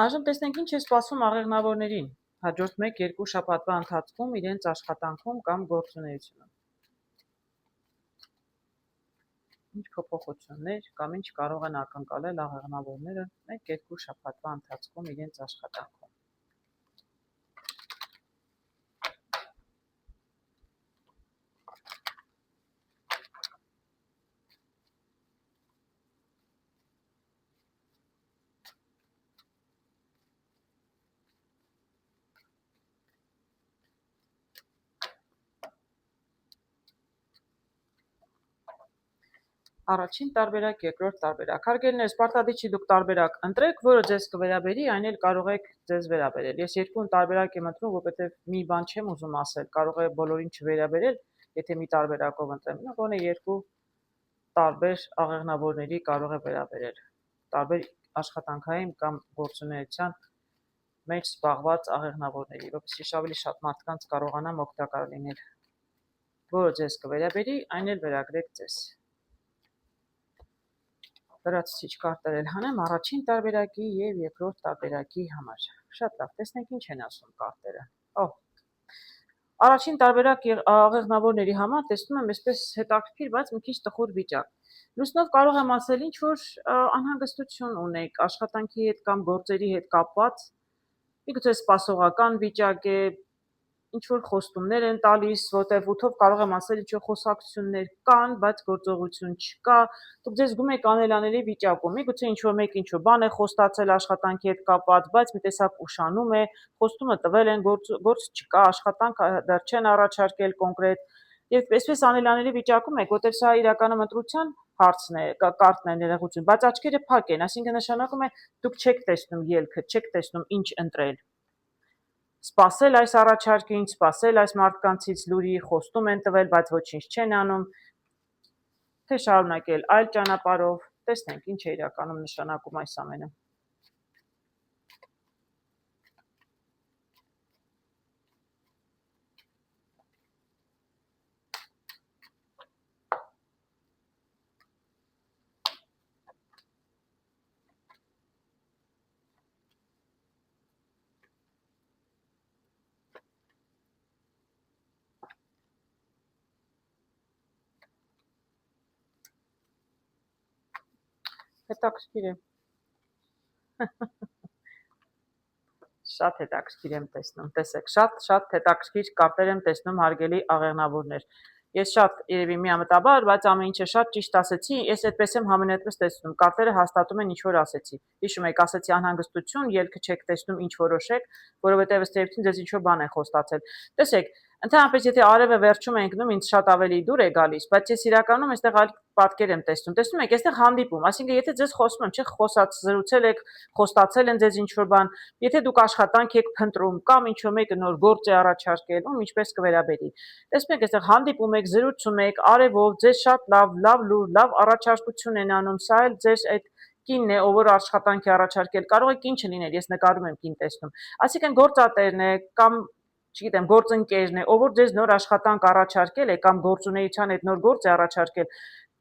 Այժմ տեսնենք ինչ է սպասում աղեղնավորներին հաջորդ 1-2 շաբաթվա ընթացքում իրենց աշխատանքում կամ գործունեությունում։ Ինչ փոփոխություններ կամ ինչ կարող են ակնկալել աղեղնավորները 1-2 շաբաթվա ընթացքում իրենց աշխատանքում։ Առաջին տարբերակ, երկրորդ տարբերակ։ Հարգելիներ, պարտադիր չի դուք տարբերակ ընտրեք, որը ձեզ կվերաբերի, այն էլ կարող եք ձեզ վերաբերել։ Ես երկու տարբերակ եմ ընտրում, որովհետև մի բան չեմ ուզում ասել, կարող է բոլորին չվերաբերել, եթե մի տարբերակով ընտրեմ, գոնե երկու տարբեր աղեղնավորների կարող է վերաբերել։ Տարբեր աշխատանքային կամ գործունեության մեջ զբաղված աղեղնավորների, որովհետև ավելի շատ մարդկանց կարողանամ օգտակար լինել։ Որը ձեզ կվերաբերի, այն էլ վերագրեք ձեզ։ Լրացուցիչ կարտեր հանեմ առաջին տարբերակի եւ երկրորդ տարբերակի համար։ Շատ լավ, տեսնենք ինչ են ասում կարտերը։ Առաջին տարբերակ աղեղնավորների համար տեսնում եմ այսպես հետաքրքիր, բայց մի քիչ տխուր վիճակ։ Լուսնով կարող եմ ասել ինչ որ անհանգստություն ունեք աշխատանքի հետ կամ գործերի հետ կապված։ Միգուցե սպասողական վիճակ է, ինչ որ խոստումներ են տալիս, որտեղ ութով կարող եմ ասել ինչ որ խոսակցություններ կան, բայց գործողություն չկա։ Դուք ձեզ զգում եք անելանելի վիճակում։ Միգուցե ինչ որ մեկ ինչ որ բան է խոստացել աշխատանքի հետ կապված, բայց մի տեսակ ուշանում է, խոստումը տվել են, գործ չկա, աշխատանք դեռ չեն առաջարկել կոնկրետ։ Եվ այսպես անելանելի վիճակում եք, որտեղ սա իրականում ընտրության հարցն է, կարտն է ներողություն, բայց աչքերը փակ են, այսինքն նշանակում է դուք չեք տեսնում ելքը, չեք տեսնում ինչ ընտրել։ Սպասել այս առաջարկին, սպասել այս մարդկանցից լուրի, խոստում են տվել, բայց ոչինչ չեն անում, թե շարունակել այլ ճանապարհով, տեսնենք ինչ է իրականում նշանակում այս ամենը։ Հետաքրքիր է։ Շատ հետաքրքիր եմ տեսնում, տեսեք, շատ հետաքրքիր կարտեր եմ տեսնում հարգելի աղեղնավորներ։ Ես շատ երևի միամտաբար, բայց ամեն ինչը շատ ճիշտ ասեցի, ես այդպես եմ համենայնպես տեսնում, կարտերը հաստատում են ինչ որ ասեցի։ Հիշում եք, ասեցի անհանգստություն, ելքը չեք տեսնում ինչ որոշեք, որովհետև ըստ երևույթին ձեզ ինչ որ բան է խոստացել։ Տեսեք, ընդհանրապես եթե արևը վերջում է ընկնում, ինձ շատ ավելի դուր է գալիս, բայց ես իրականում այստեղ այլ պատկեր եմ տեսնում։ Տեսնում եք, այստեղ հանդիպում, այսինքն եթե ձեզ խոսում եմ, չէ՞, խոսած զրուցել եք, խոստացել են ձեզ ինչ որ բան, եթե դուք աշխատանք եք փնտրում կամ ինչ որ մեկը նոր գործ է առաջարկել, ում ինչպես կվերաբերի։ Տեսնում եք, այստեղ հանդիպում եք, զրուցում եք, արևով, ձեզ շատ լավ լուր, լավ առաջարկություն են անում, սա էլ ձեր այդ կինն է, ով որ աշխատանքի առաջարկել, կարող է կին չլինել, ես նկարում եմ կին տեսնում։ Այսինքն գործատերն է կամ չգիտեմ, գործընկերն է, ով որ ձեզ նոր աշխատանք առաջարկել է կամ գործունեության այդ նոր գործ է առաջարկել,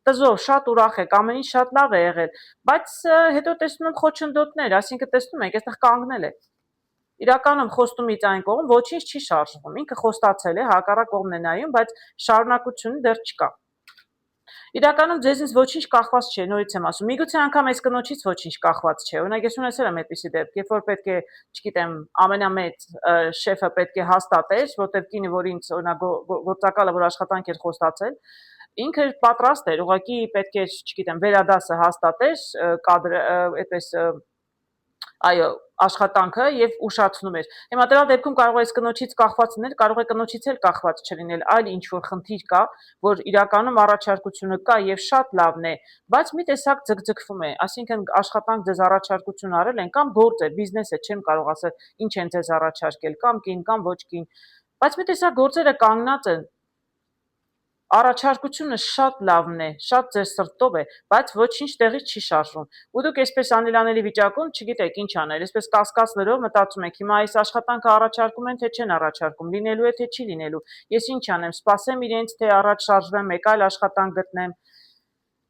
տզով շատ ուրախ եք, ամեն ինչ շատ լավ է եղել, բայց հետո տեսնում եմ խոչընդոտներ, այսինքն տեսնում եք, այստեղ կանգնել է։ Իրականում խոստումից այն կողմ ոչինչ չի շարժվում, ինքը խոստացել է, հակառակ կողմն է նայում, բայց շարունակությունը դեռ չկա։ Իրականում ձեզնից ոչինչ կախված չէ, նորից եմ ասում, միգուցե անգամ այս կնոջից ոչինչ կախված չէ, օրինակ ես ունեցել եմ այդպիսի դեպք, երբ որ պետք է, չգիտեմ, ամենամեծ շեֆը պետք է հաստատեր, որտեղ կինը, որ ինձ օրինակ գործակալը, որ աշխատանք էր խոստացել, ինքը պատրաստ էր, ուղղակի պետք է, չգիտեմ, վերադասը հաստատեր, կադրը, այդպես այո, աշխատանքը եւ ուշացնում էր։ Հիմա դրա դեպքում կարող է այս կնոջից կախված լինել, կարող է կնոջից էլ կախված չլինել, այլ ինչ որ խնդիր կա, որ իրականում առաջարկությունը կա եւ շատ լավն է, բայց մի տեսակ ձգձգվում է, այսինքն աշխատանք ձեզ առաջարկություն արել են կամ գործ է, բիզնես է, չեմ կարող ասել, ինչ են ձեզ առաջարկել, կամ կին, կամ ոչ կին, բայց մի տեսակ գործերը կանգնած են։ Առաջարկությունը շատ լավն է, շատ ձեր սրտով է, բայց ոչինչ տեղից չի շարժվում։ Ու դուք այսպես անելանելի վիճակում չգիտեք ինչ անել, այսպես կասկած լրով մտածում եք, հիմա այս աշխատանքը առաջարկում են, թե չեն առաջարկում, լինելու է, թե չի լինելու։ Ես ինչ անեմ, սպասեմ իրենց, թե առաջ շարժվեմ, մեկ այլ աշխատանք գտնեմ։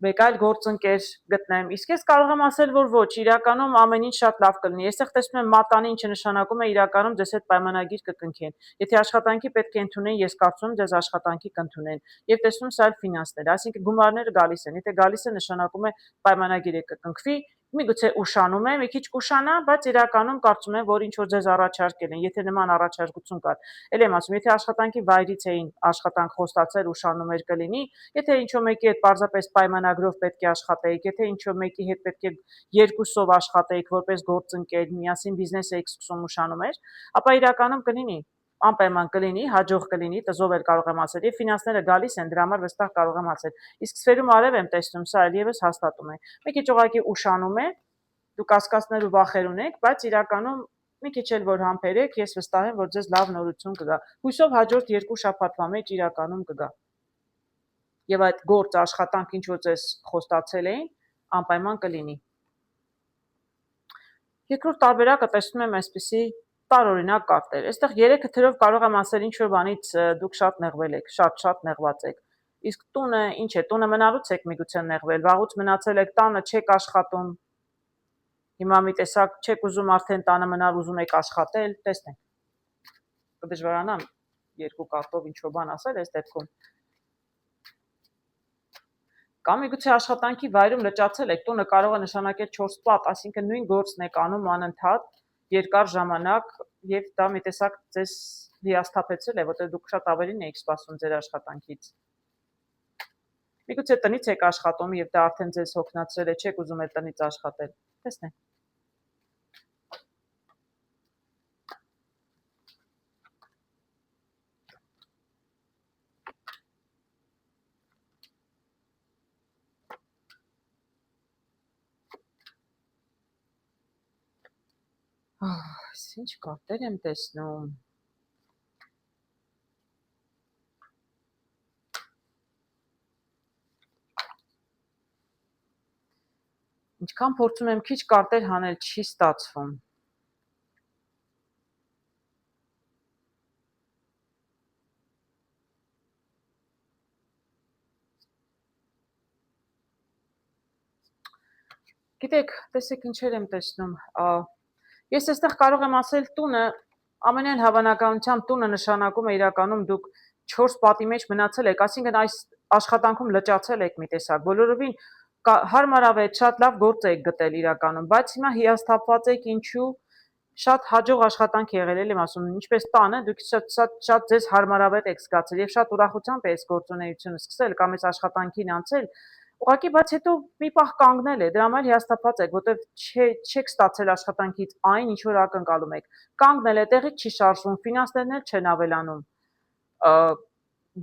մեկ այլ գործընկեր գտնեմ, իսկ ես կարող եմ ասել, որ ոչ, իրականում ամեն ինչ շատ լավ կլինի։ Այստեղ տեսնում եմ մատանի, ինչը նշանակում է իրականում ձեզ հետ պայմանագիր կկնքեն։ Եթե աշխատանքի պետք է ընդունեն, ես կարծում եմ ձեզ աշխատանքի կընդունեն։ Եվ տեսնում սա էլ ֆինանսներ, այսինքն գումարները գալիս են։ Եթե գալիս է, նշանակում է պայմանագիրը կկնքվի, միգուցե ուշանում է, մի քիչ կուշանա, բայց իրականում կարծում եմ, որ ինչ որ ձեզ առաջարկել են, եթե նման առաջարկություն կար, ել եմ ասում, եթե աշխատանքի վայրից էին աշխատանք խոստացել, ուշանում էր կլինի, եթե ինչ-որ մեկի հետ պարզապես պայմանագրով պետք է աշխատեիք, եթե ինչ-որ մեկի հետ պետք է երկուսով աշխատեիք որպես գործընկեր, միասին բիզնես էիք սկսում ուշանում էր, ապա իրականում կլինի անպայման կլինի, հաջող կլինի, տզով էլ կարող եմ ասել, եւ ֆինանսները գալիս են, դրա համար վստահ կարող եմ ասել։ Իսկ սферում արև եմ տեսնում, սա էլ եւս հաստատում է։ Մի քիչ ուղղակի ուշանում է, դուք կասկածներ ու վախեր ունեք, բայց իրականում մի քիչ էլ որ համբերեք, ես վստահ եմ, որ ձեզ լավ նորություն կգա։ Հույսով հաջորդ 2 շաբաթվա մեջ իրականում կգա։ Եվ այդ գործ աշխատանք, ինչ որ ձեզ խոստացել էին, անպայման կլինի։ Երկրորդ տարբերակը տեսնում եմ այսպիսի տարօրինակ կարտեր։ Այստեղ 3 թերով կարող եմ ասել ինչ որ բանից դուք շատ նեղվել եք, շատ նեղված եք։ Իսկ տունը, ինչ է, տունը մնալուց եք միգուցե նեղվել, վաղուց մնացել եք տանը, չեք աշխատում։ Հիմա մի տեսակ չեք ուզում արդեն տանը մնալ, ուզում եք աշխատել, տեսնենք։ Կդժվարանամ 2 կարտով ինչ որ բան ասել այս դեպքում։ Կամ միգուցե աշխատանքի վայրում լճացել եք, տունը կարող է նշանակել 4 պատ, այսինքն նույն գործն եք անում անընդհատ երկար ժամանակ եւ դա մի տեսակ ձեզ հիասթափեցրել է, որտեղ դուք շատ ավելին եք սպասում ձեր աշխատանքից։ Միգուցե տնից եք աշխատում եւ դա արդեն ձեզ հոգնածրել է, չեք ուզում այդ տնից աշխատել։ Տեսնենք։ Ինչ կարտեր եմ տեսնում։ Ինչքան փորձում եմ քիչ կարտեր հանել, չի ստացվում։ Գիտեք, տեսեք ինչեր եմ տեսնում։ Ես այստեղ կարող եմ ասել տունը, ամենայն հավանականությամբ տունը նշանակում է իրականում դուք 4 պատի մեջ մնացել եք, այսինքն այս աշխատանքում լճացել եք մի տեսակ, բոլորովին հարմարավետ, շատ լավ գործ եք գտել իրականում, բայց հիմա հիասթափված եք ինչու, շատ հաջող աշխատանք եղել, էլ եմ ասում, ինչպես տանը, դուք շատ ձեզ հարմարավետ եք զգացել եւ շատ ուրախությամբ եք գործունեությունը սկսել կամ այս աշխատանքին անցել, ուղղակի բայց հետո մի պահ կանգնել է, դրա համար հիասթափված եք, որտեվ չեք ստացել աշխատանքից այն, ինչ որ ակնկալում եք։ Կանգնել է, տեղից չի շարժվում, ֆինանսներն էլ չեն ավելանում։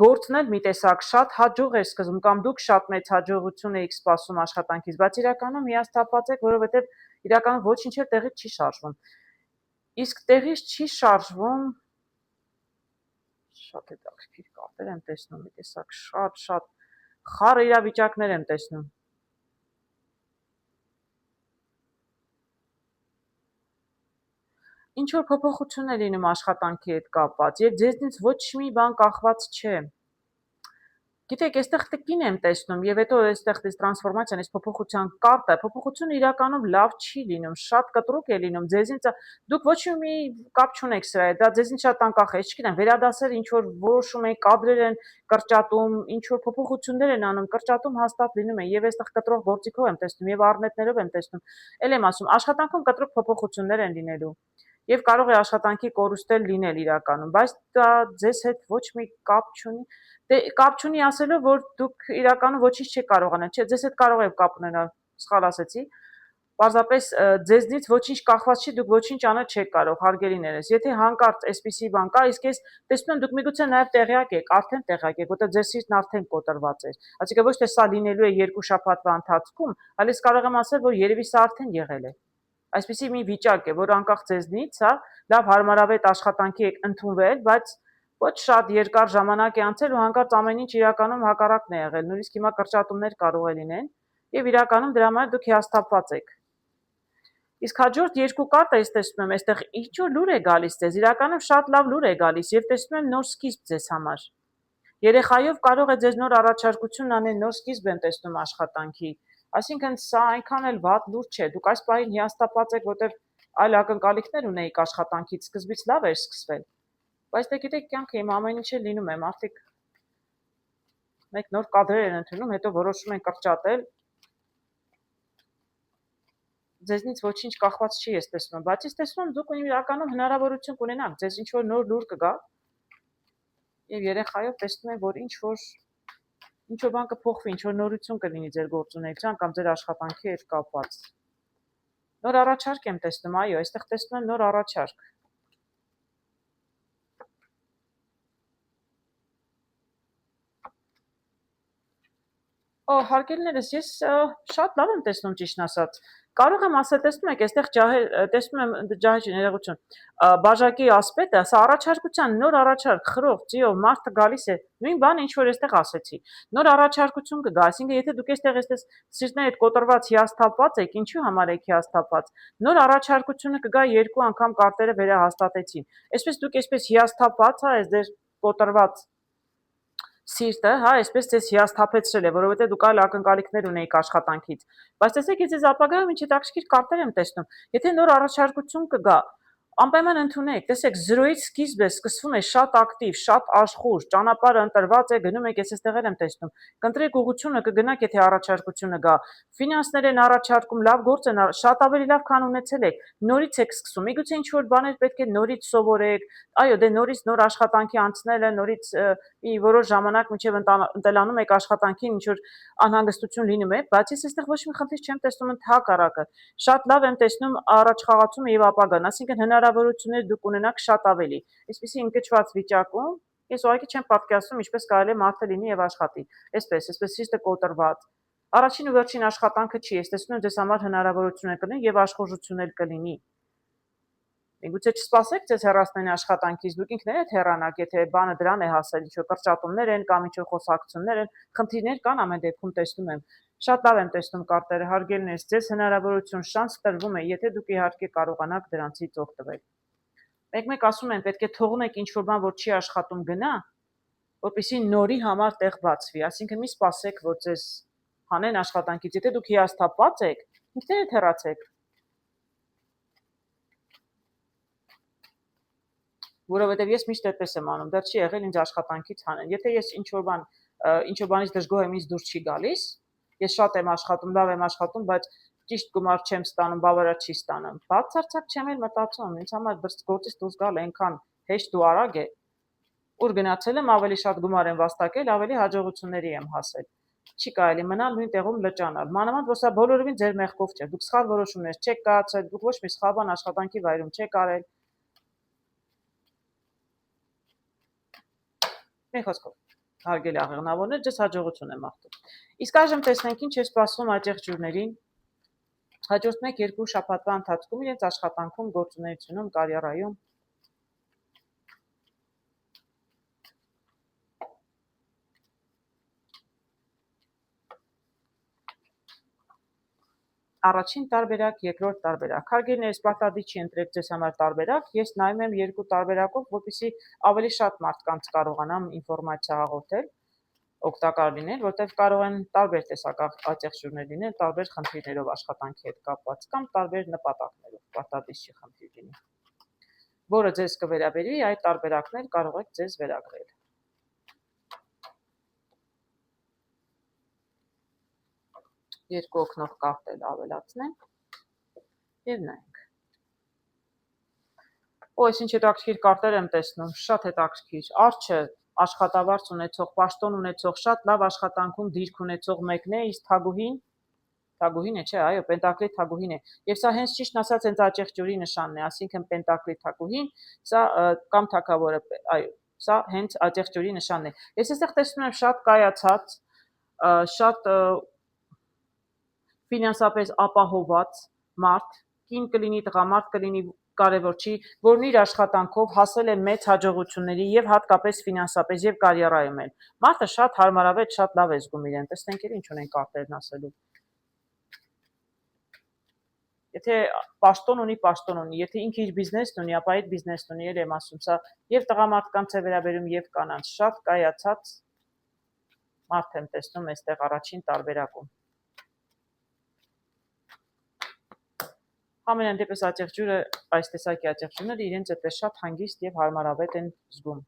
Գործն էլ մի տեսակ շատ հաջող է սկսվում կամ դուք շատ մեծ հաջողություն եք սպասում աշխատանքից, բայց իրականում հիասթափված եք, որովհետև իրականում ոչինչ էլ տեղից չի շարժվում։ Իսկ տեղից չի շարժվում շատ հետաքրքիր կարտեր եմ տեսնում, մի տեսակ շատ խառը իրավիճակներ եմ տեսնում։ Ինչ որ փոփոխություն է լինում աշխատանքի հետ կապված եւ ձեզնից ոչ մի բան կախված չէ։ Գիտեք, այստեղ տկին եմ տեսնում եւ հետո այստեղ դες տրանսֆորմացիան, այս փոփոխության կարտը, փոփոխությունը իրականում լավ չի լինում, շատ կտրուկ է լինում, ձեզնից դուք ոչ մի կապ չունեք սրա հետ, դա ձեզնից շատ անկախ է, չգիտեմ, վերադասել ինչ որ որոշում եք, կադրեր են կրճատում, ինչ որ փոփոխություններ են անում, կրճատում հաստատ լինում է եւ այստեղ կտրող գործիքով եմ տեսնում եւ առնետներով եմ տեսնում։ Էլ եմ ասում, աշխատանքում կտրուկ փոփոխություններ են լինելու եւ կարող է աշխատանքի կորուստել լինել իրականում, բայց դա ձեզ հետ ոչ մի կապ չունի։ Դե կապ չունի ասելով, որ դուք իրականում ոչինչ չեք կարող անել, չէ, ձեզ հետ կարող եք կապ ունենալ, սխալ ասեցի։ Պարզապես ձեզնից ոչինչ կախված չի, դուք ոչինչ անել չեք կարող, հարգելիներս։ Եթե հանկարծ այսպիսի բան կա, իսկ ես տեսնում եմ դուք միգուցե նաև տեղյակ եք, արդեն տեղյակ եք, որտեղ ձեր սիրտն արդեն կոտրված է։ Այսինքն ոչ թե սա լինելու է 2 շաբաթվա ընթացքում, այլ ես կարող եմ ասել, որ երևի սա արդեն եղել է։ Այսպիսի մի վիճակ է, որ անկախ ձեզնից, հա, լավ հարմարավետ աշխատանքի եք ընդունվել, բայց ոչ շատ երկար ժամանակ է անցել ու հանկարծ ամեն ինչ իրականում հակառակն է եղել, նույնիսկ հիմա կրճատումներ կարող է լինեն եւ իրականում դրա համար դուք հիասթափված եք։ Իսկ հաջորդ 2 կարտը ես տեսնում եմ, այստեղ ինչ որ լուր է գալիս ձեզ, իրականում շատ լավ լուր է գալիս եւ տեսնում եմ նոր սկիզբ ձեզ համար։ Երեխայով կարող է ձեզ նոր առաջարկություն անել, նոր սկիզբ են տեսնում աշխատանքի։ Այսինքն սա այնքան էլ վատ լուր չէ։ Դուք այս պահին հիասթափված եք, որտեղ այլ ակնկալիքներ ունեիք աշխատանքից, սկզբից լավ էր սկսվել։ Բայց դե գիտեք, կյանքը իմ ամեն ինչը լինում է, մարդիկ մեկ նոր կադրեր են ընդունում, հետո որոշում են կրճատել։ Ձեզնից ոչինչ կախված չի, ես տեսնում, բայց ես տեսնում եմ դուք իրականում հնարավորություն կունենաք, ձեզ ինչ որ նոր լուր կգա։ Եվ երեխայով տեսնում եմ, որ ինչ որ բան կփոխվի, ինչ որ նորություն կլինի ձեր գործունեության կամ ձեր աշխատանքի հետ կապված։ Նոր առաջարկ եմ տեսնում, այո, այստեղ տեսնում եմ նոր առաջարկ։ Հարգելիներս, ես շատ լավ եմ տեսնում, ճիշտն ասած։ Կարող եմ ասել, տեսնում եք, այստեղ տեսնում եմ ջահել ներողություն։ Բաժակի ասպետը, սա առաջարկության նոր առաջարկ, խրող, ծիով, մարդը գալիս է, նույն բանը ինչ որ այստեղ ասեցի։ Նոր առաջարկություն կգա, այսինքն եթե դուք այստեղ սիրտներդ կոտրված հիասթափված եք, ինչու համար եք հիասթափված։ Նոր առաջարկությունը կգա 2 անգամ կարտերը վերահաստատեցին։ Այսպես դուք այսպես հիասթափված, հա, այս դեր կոտրված սիրտը, հա, այսպես ձեզ հիասթափեցրել է, որովհետև դուք այլ ակնկալիքներ ունեիք աշխատանքից։ Բայց տեսեք, ես ձեզ ապագայում ինչ հետաքրքիր կարտեր եմ տեսնում։ Եթե նոր առաջարկություն կգա, անպայման ընդունեք, տեսեք, 0-ից սկիզբ է, սկսվում է շատ ակտիվ, շատ աշխուժ, ճանապարհը ընտրված է, գնում եք, ես այստեղ եմ տեսնում։ Կընտրեք ուղղությունը, կգնաք, եթե առաջարկությունը գա։ Ֆինանսներ են առաջարկում, լավ գործ են, շատ ավելի լավ, քան ունեցել եք։ Նորից եք սկսում։ Միգուցե ինչ որ բաներ պետք է նորից սովորեք։ Այո, դե նորից նոր աշխատանքի անցնելը, նորից մի որոշ ժամանակ մինչև ընտելանում եք աշխատանքին, ինչ որ անհանգստություն լինում է, բայց ես այստեղ ոչ մի խնդիր չեմ տեսնում, ընդհակառակը։ Շատ լավ եմ տեսնում առաջ խաղացումը եւ ապագան, այսինքն հնարավորություններ դուք ունենաք շատ ավելի։ Այսպեսի ընկճված վիճակում ես ուղղակի չեմ պատկերացնում ինչպես կարելի է մարդը լինի եւ աշխատի։ Այսպես սիրտը կոտրված։ Առաջին ու վերջին աշխատանքը չի, ես տեսնում եմ ձեզ համար հնարավորություն է կլինի եւ աշխուժություն կլինի։ Միգուցե չսպասեք ձեզ հեռացնեն աշխատանքից, դուք ինքներդ հեռանաք, եթե բանը դրան է հասել, ինչ որ կրճատումներ են կամ ինչ որ խոսակցություններ են, խնդիրներ կան ամեն դեպքում տեսնում եմ։ Շատ լավ եմ տեսնում կարտերը, հարգելիներս, ձեզ հնարավորություն, շանս տրվում է, եթե դուք իհարկե կարողանաք դրանցից օգտվել։ Մեկ-մեկ ասում են, պետք է թողնեք ինչ որ բան, որ չի աշխատում գնա, որպեսզի նորի համար տեղ բացվի, այսինքն մի սպասեք, որ ձեզ հանեն աշխատանքից, եթե դուք հիասթափված եք, ինքներդ հեռացեք։ Որովհետև ես միշտ այդպես եմ անում, դեռ չի եղել ինձ աշխատանքից հանեն։ Եթե ես ինչ որ բանից դժգոհ եմ, ինձ դուրս չի գալիս, ես շատ եմ աշխատում, լավ եմ աշխատում, բայց ճիշտ գումար չեմ ստանում, բավարար չի ստանում։ Բացարձակ չեմ էլ մտածում, ինձ համար գործից դուրս գալ այնքան հեշտ ու արագ է, ուր գնացել եմ, ավելի շատ գումար եմ վաստակել, ավելի հաջողությունների եմ հասել։ Չի կարելի մնալ նույն տեղում լճանալ։ Մանավանդ որ սա բոլորովին ձեր մեղքով չէ։ Դուք սխալ որոշումներ չեք կայացրել, դուք ոչ մի սխալ բան աշխատանքի վայրում չեք արել։ Մի խոսքով, հարգելի աղեղնավորներ, ձեզ հաջողություն եմ աղթում։ Իսկ այժմ տեսնենք ինչ է սպասվում այստեղ ջուրներին։ Հաջորդ 1-2 շաբաթվա ընթացքում իրենց աշխատանքում, գործունեությունում, կարիերայում։ Առաջին տարբերակ, երկրորդ տարբերակ։ Հարգելիներս, պարտադիր չի ընտրեք ձեզ համար տարբերակ, ես նայում եմ 2 տարբերակով, որպեսզի ավելի շատ մարդկանց կարողանամ ինֆորմացիա հաղորդել, օգտակար լինել, որտեղ կարող են տարբեր տեսակ ատեղջուրներ լինել, տարբեր խնդիրներով աշխատանքի հետ կապված կամ տարբեր նպատակներով, պարտադիր չի խնդիր լինի։ Որը ձեզ կվերաբերի, այդ տարբերակներ կարող եք ձեզ վերագրել։ Երկու օգնող կարտեր ավելացնեմ եւ նայենք։ Այս ինչ հետաքրքիր կարտեր եմ տեսնում, շատ հետաքրքիր։ Արջը աշխատավարձ ունեցող, պաշտոն ունեցող, շատ լավ աշխատանքում դիրք ունեցող մեկն է, իսկ թագուհին է, չէ, այո, պենտակլի թագուհին է։ Եվ սա հենց ճիշտ ասած հենց աջեղջյուրի նշանն է, այսինքն պենտակլի թագուհին, սա կամ թագավորը, այո, սա հենց աջեղջյուրի նշանն է։ Ես այստեղ տեսնում եմ շատ կայացած, շատ ֆինանսապես ապահոված մարդ, կին կլինի, տղամարդ կլինի, կարևոր չի, որն իր աշխատանքով հասել է մեծ հաջողությունների եւ հատկապես ֆինանսապես եւ կարիերայում էլ։ Մարդը շատ հարմարավետ, շատ լավ է զգում իրեն։ Տեսնենք ինչ ունեն կարտերն ասելու։ Եթե պաշտոն ունի, եթե ինքը իր բիզնեսն ունի, ապա այդ բիզնեսն ունի, էլ եմ ասում, սա եւ տղամարդկանց է վերաբերում եւ կանանց, շատ կայացած Մարդ եմ տեսնում այստեղ առաջին տարբերակում։ Համենայն դեպս աջեղջյուրը, այս տեսակի աջեղջյուրները իրենց այդպես շատ հանգիստ եւ հարմարավետ են զգում։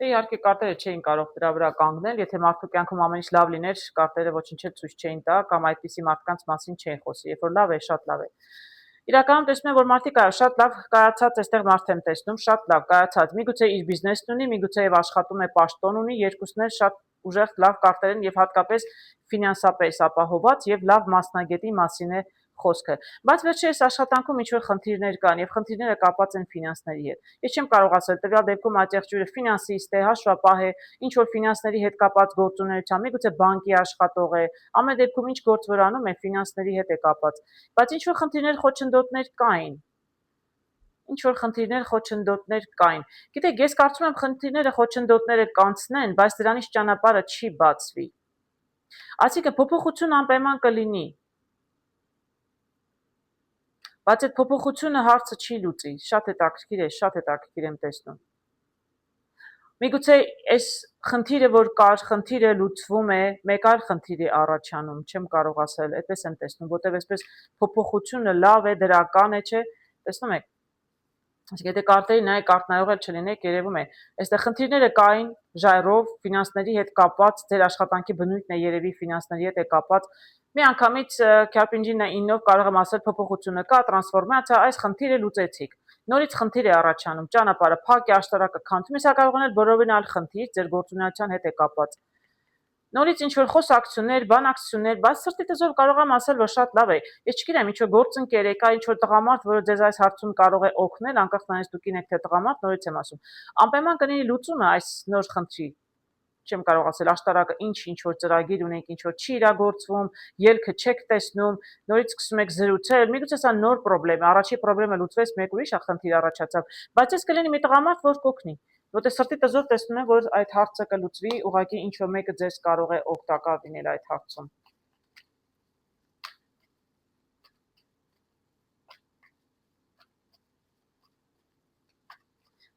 Դե իհարկե կարտերը չէին կարող դրա վրա կանգնել, եթե մարդու կյանքում ամեն ինչ լավ լիներ, կարտերը ոչինչ էլ ցույց չէին տա կամ այդպիսի մարդկանց մասին չէին խոսի, երբ որ լավ է, շատ լավ է։ Իրականում տեսնում եմ, որ մարդիկ շատ լավ կայացած այստեղ մարդ եմ տեսնում, շատ լավ կայացած։ Միգուցե իր բիզնեսն ունի, միգուցե եւ աշխատում է պաշտոն ունի, երկուսն էլ շատ ուժեղ լավ կարտեր են եւ հատկապես ֆինանսապես ապահոված եւ լավ մասնագետի մասին է խոսքը։ Բայց վերջերս աշխատանքում ինչ որ խնդիրներ կան եւ խնդիրները կապված են ֆինանսների հետ։ Ես չեմ կարող ասել տվյալ դեպքում աջեղջյուրը ֆինանսիստ է, հաշվապահ է, ինչ որ ֆինանսների հետ կապած գործունեությամբ, միգուցե բանկի աշխատող է, ամեն դեպքում ինչ գործ որ անում է ֆինանսների հետ է կապած, բայց ինչ որ խնդիրներ, խոչընդոտներ կային։ Ինչ որ խնդիրներ, խոչընդոտներ կային։ Գիտեք, ես կարծում եմ խնդիրները, խոչընդոտները կանցնեն, բայց դրանից ճանապարհը չի բացվի։ Այսինքն փոփոխություն անպայման կլինի։ Բայց այդ փոփոխությունը հարցը չի լուծի, շատ հետաքրքիր եմ տեսնում։ Միգուցե այս խնդիրը, որ կար, խնդիրը լուծվում է, մեկ այլ խնդիր է առաջանում, չեմ կարող ասել, այդպես եմ տեսնում, որտեղ այսպես փոփոխությունը լավ է, դրական է, չէ՞, տեսնում եք։ Եթե կարտերի նայեք, կարտնայող էլ չլինեք, երևում է, այստեղ խնդիրները կային ժայռով, ֆինանսների հետ կապված, ձեր աշխատանքի բնույթն է երևի ֆինանսների հետ է կապված։ Միանգամից Քյարպինջինը 9-ով կարող եմ ասել փոփոխությունը կա, տրանսֆորմացիա, այս խնդիրը լուծեցիք։ Նորից խնդիր է առաջանում, ճանապարհը փակ է, աշտարակը քանդվում է, սա կարող է բոլորովին այլ խնդիր, ձեր գործունեության հետ է կապված։ Նորից ինչ որ խոսակցություններ, բանակցություններ, բայց սրտի տզով կարող եմ ասել, որ շատ լավ է։ Ես չգիտեմ, ինչ որ գործընկեր եկա, ինչ որ տղամարդ, որը ձեզ այս հարցում կարող է օգնել, անկախ նրանից դուք եք թե տղամարդ, նորից եմ ասում։ Անպայման կլինի լուծումը այս նոր խնդրի։ Չեմ կարող ասել աշտարակը ինչ որ ծրագիր ունենք, ինչ որ չի իրագործվում, ելքը չեք տեսնում, նորից սկսում եք զրուցել, միգուցե սա նոր խնդրեմ է, առաջի խնդրեմը լուծվեց, մեկ ուրիշ խնդիր առաջացավ, բայց ես կլինի մի տղամարդ, որ կօգնի։ Որտեղ սրտի տզով տեսնում եմ, որ այդ հարցը կլուծվի, ուղղակի ինչ որ մեկը ձեզ կարող է օգտակար լինել այդ հարցում։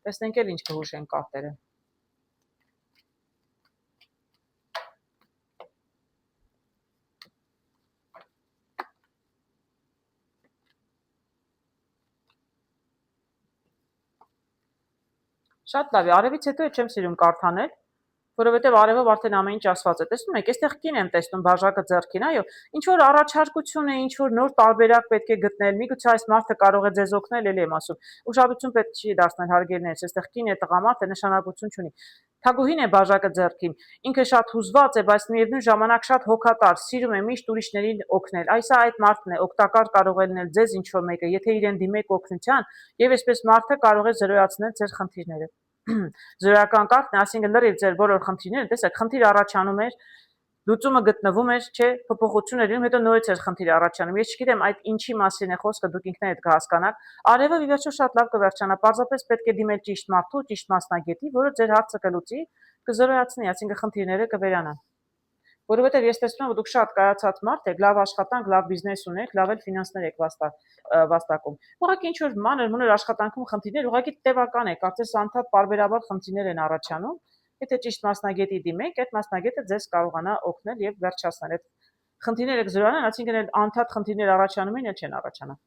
Տեսնենք էլ ինչ կհուշեն կարտերը։ Շատ լավ է, արևից հետո չեմ սիրում կարդանել, որովհետև արևով արդեն ամեն ինչ ասված է։ Տեսնում եք, այստեղ կին եմ տեսնում բաժակը ձեռքին, այո, ինչ որ առաջարկություն է, ինչ որ նոր տարբերակ պետք է գտնել, միգուցե այս մարդը կարող է ձեզ օգնել, էլի եմ ասում։ Ուշադրություն պետք չի դարձնել հարգելիներս, այստեղ կին է տղամարդ է, նշանակություն չունի։ Թագուհին է բաժակը ձեռքին, ինքը շատ հուզված է, բայց միևնույն ժամանակ շատ հոգատար, սիրում է միշտ ուրիշներին օգնել։ Այսա այդ մարդն է, օգտակար կարող է լինել ձեզ ինչ որ մեկը, եթե իրեն դիմեք օգնության, եւ այսպես մարդը կարող է զրոյացնել ձեր խնդիրները։ Զորական կարգն է, այսինքն լրիվ ձեր բոլոր խնդիրները, տեսեք, խնդիր առաջանում էր, լուծումը գտնվում էր, չէ, փոփոխություն էր լինում, հետո նորից էր խնդիր առաջանում։ Ես չգիտեմ այդ ինչի մասին է խոսքը, դուք ինքներդ կհասկանաք։ Արևը ի վերջո շատ լավ կվերջանա, պարզապես պետք է դիմել ճիշտ մարդու, ճիշտ մասնագետի, որը ձեր հարցը կլուծի, կզրոյացնի, այսինքն խնդիրները կվերանան։ Որովհետև ես տեսնում եմ, որ դուք շատ կայացած մարդ եք, լավ աշխատանք, լավ բիզնես ունեք, լավ էլ ֆինանսներ եք վաստակում։ Ուղղակի ինչ որ մանր-մունր աշխատանքում խնդիրներ, ուղղակի տևական է, կարծես անդադ պարբերաբար խնդիրներ են առաջանում։ Եթե ճիշտ մասնագետի դիմեք, այդ մասնագետը ձեզ կարողանա օգնել եւ վերջացնել այդ խնդիրները կզորանան, այսինքն էլ անդադ խնդիրներ առաջանում են, չեն առաջանա։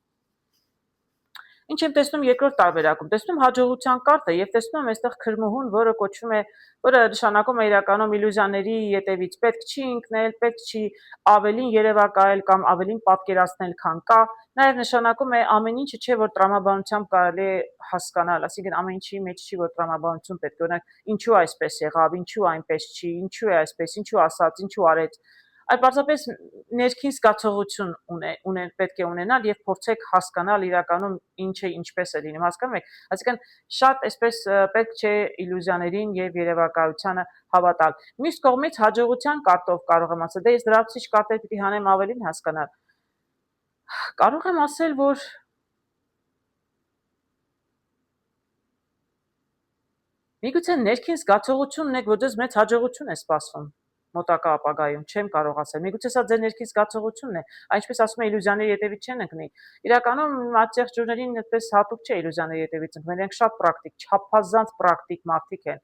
Ինչ եմ տեսնում երկրորդ տարբերակում, տեսնում հաջողության կարտը եւ տեսնում եմ այստեղ քրմուհուն, որը կոչվում է, որը նշանակում է իրականում իլյուզիաների ետևից պետք չի ընկնել, պետք չի ավելին երևակայել կամ ավելին պատկերացնել, քան կա, նաեւ նշանակում է ամեն ինչը չէ, որ տրամաբանությամբ կարելի է հասկանալ, այսինքն ամեն ինչի մեջ չի, որ տրամաբանություն պետք է օրինակ, ինչու այսպես եղավ, ինչու այնպես չի, ինչու է այսպես, ինչու ասաց, ինչու արեց։ Այդ պարզապես ներքին զգացողություն պետք է ունենալ եւ փորձեք հասկանալ իրականում ինչը ինչպես է լինում, հասկանում եք, այսինքն շատ այսպես պետք չէ իլյուզիաներին եւ երևակայությանը հավատալ։ Մյուս կողմից հաջողության կարտով կարող եմ ասել, դե ես դրանցից կարտեր պիտի հանեմ ավելին հասկանալ։ Կարող եմ ասել, որ միգուցե ներքին զգացողություն ունեք, որ ձեզ մեծ հաջողություն է սպասվում։ մոտակա ապագայում չեմ կարող ասել։ Միգուցե սա ձեր ներքին զգացողությունն է, այնպես ասում է իլյուզիաների ետևից չեն ընկնի։ Իրականում այդտեղ ջուրներին այդպես հատուկ չէ իլյուզիաների ետևից ընկնել, իրենք շատ պրակտիկ, չափազանց պրակտիկ մարդիկ են։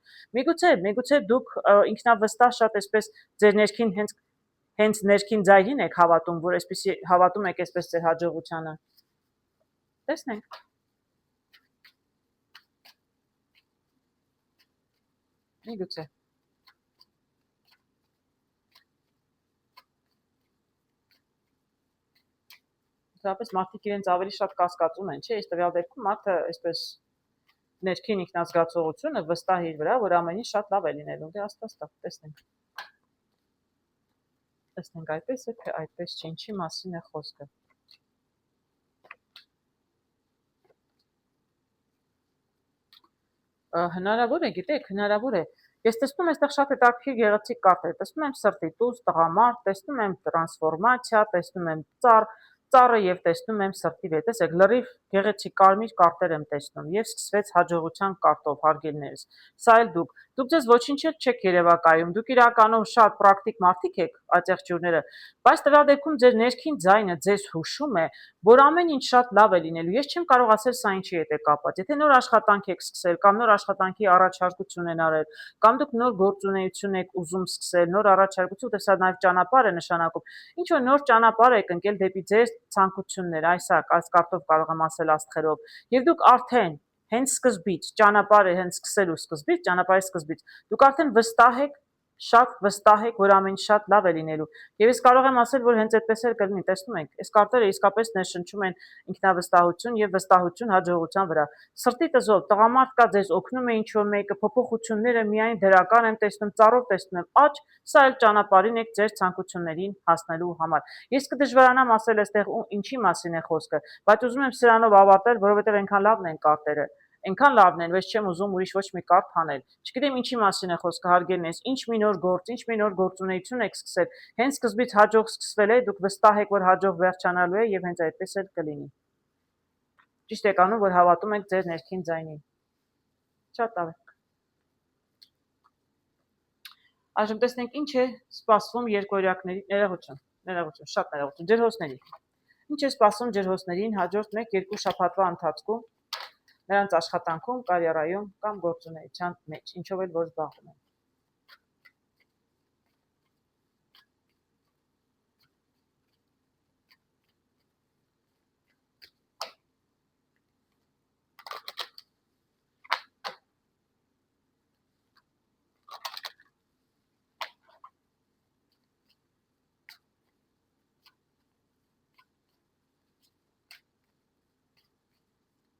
Միգուցե դուք ինքնավստահ շատ այսպես ձեր ներքին հենց ներքին ձայնին եք հավատում, որ այսպեսի հավատում եք այսպես ձեր հաջողությանը։ Տեսնենք։ Միգուցե Դրապես մարդիկ իրենց ավելի շատ կասկածում են, չէ՞, այս տվյալ դեպքում մարդը այսպես ներքին ինքնազգացողությունը վստահ իր վրա, որ ամեն ինչ շատ լավ է լինելու։ Դե աստված, տեսնենք։ Տեսնենք այդպես է, թե այդպես չէ, ինչի մասին է խոսքը։ Հնարավոր է, գիտեք, հնարավոր է։ Ես տեսնում եմ այստեղ շատ հետաքրքիր գեղեցիկ կարտեր, տեսնում եմ սրտի տուզ, տղամարդ, տեսնում եմ տրանսֆորմացիա, տեսնում եմ ծառը եւ տեսնում եմ սրտի վեր։ Տեսեք, լրիվ գեղեցիկ կարմիր կարտեր եմ տեսնում եւ սկսվեց հաջողության կարտով հարգելներս։ Սա էլ դուք ձեզ ոչինչ չեք երևակայում, դուք իրականում շատ պրակտիկ մարդիկ եք այդեղ ջուրները, բայց տվյալ դեպքում ձեր ներքին ձայնը ձեզ հուշում է, որ ամեն ինչ շատ լավ է լինելու։ Ես չեմ կարող ասել սա ինչի հետ է կապված։ Եթե նոր աշխատանք եք սկսել կամ նոր աշխատանքի առաջարկություն են արել, կամ դուք նոր գործունեություն եք ուզում սկսել, նոր առաջարկություն, որտեղ սա նաև ճանապարհ է նշանակում, ինչ որ նոր ճանապարհ եք ընկել դեպի ձեր ցանկություններ, այս կարտով կարող եմ ասել աստղերով, եւ դուք արդեն հենց սկզբից ճանապարհը հենց սկսելու սկզբից, ճանապարհի սկզբից, դուք արդեն շատ վստահ եք, որ ամեն ինչ շատ լավ է լինելու։ Եվ ես կարող եմ ասել, որ հենց այդպես էլ կլինի, տեսնում եք, այս կարտերը իսկապես ներշնչում են ինքնավստահություն եւ վստահություն հաջողության վրա։ Սրտի տզով տղամարդ կա, ձեզ օգնում է ինչ-որ մեկը, փոփոխությունները միայն դրական եմ տեսնում, ծառով տեսնում եմ աճ, սա էլ ճանապարհին եք ձեր ցանկություններին հասնելու համար։ Ես կդժվարանամ ասել այստեղ ինչի մասին է խոսքը, բայց ուզում եմ սրանով ավարտել, որովհետեւ այնքան լավն են կարտերը։ Այնքան լավն են, բայց չեմ ուզում ուրիշ ոչ մի կարտ հանել։ Չգիտեմ ինչի մասին է խոսքը, հարգելնես, ինչ մի նոր գործ, ինչ մի նոր գործունեություն եք սկսել։ Հենց սկզբից հաջող սկսվել է, դուք վստահ եք, որ հաջող վերջանալու է եւ հենց այդպես էլ կլինի։ Ճիշտ եք անում, որ հավատում եք ձեր ներքին ձայնին։ Շատ լավ է։ Այժմ տեսնենք ինչ է սպասվում երկօրյակների ներողություն, շատ ներողություն, ջրհոսների։ Ինչ է սպասվում ջրհոսներին հաջորդ 1-2 շաբաթվա ընթացքում նրանց աշխատանքում, կարիերայում կամ գործունեության մեջ, ինչով էլ որ զբաղվում են։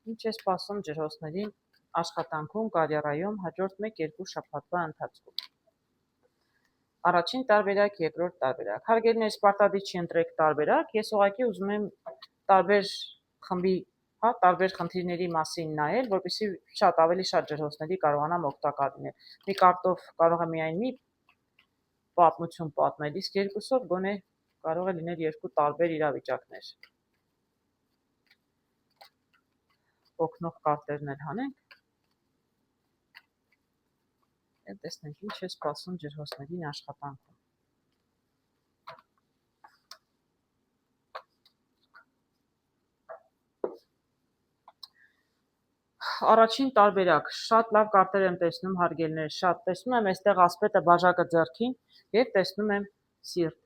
Ինչ է սպասում ջրհոսներին աշխատանքում, կարիերայում հաջորդ 1-2 շաբաթվա ընթացքում։ Առաջին տարբերակ, երկրորդ տարբերակ։ Հարգելիներ, պարտադիր չի ընտրեք տարբերակ, ես ուղղակի ուզում եմ տարբեր խմբի, տարբեր խնդիրների մասին նայել, որպեսզի շատ ավելի շատ ջրհոսների կարողանամ օգտակար լինել։ Մի կարտով կարող է միայն մի պատմություն պատմել, իսկ երկուսով գոնե կարող է լինել երկու տարբեր իրավիճակներ։ Օգնող կարտերն էլ հանենք եւ տեսնենք ինչ է սպասում ջրհոսներին աշխատանքում։ Առաջին տարբերակ, շատ լավ կարտեր եմ տեսնում, հարգելիներ, շատ տեսնում եմ այստեղ ասպետը բաժակը ձեռքին եւ տեսնում եմ սիրտ։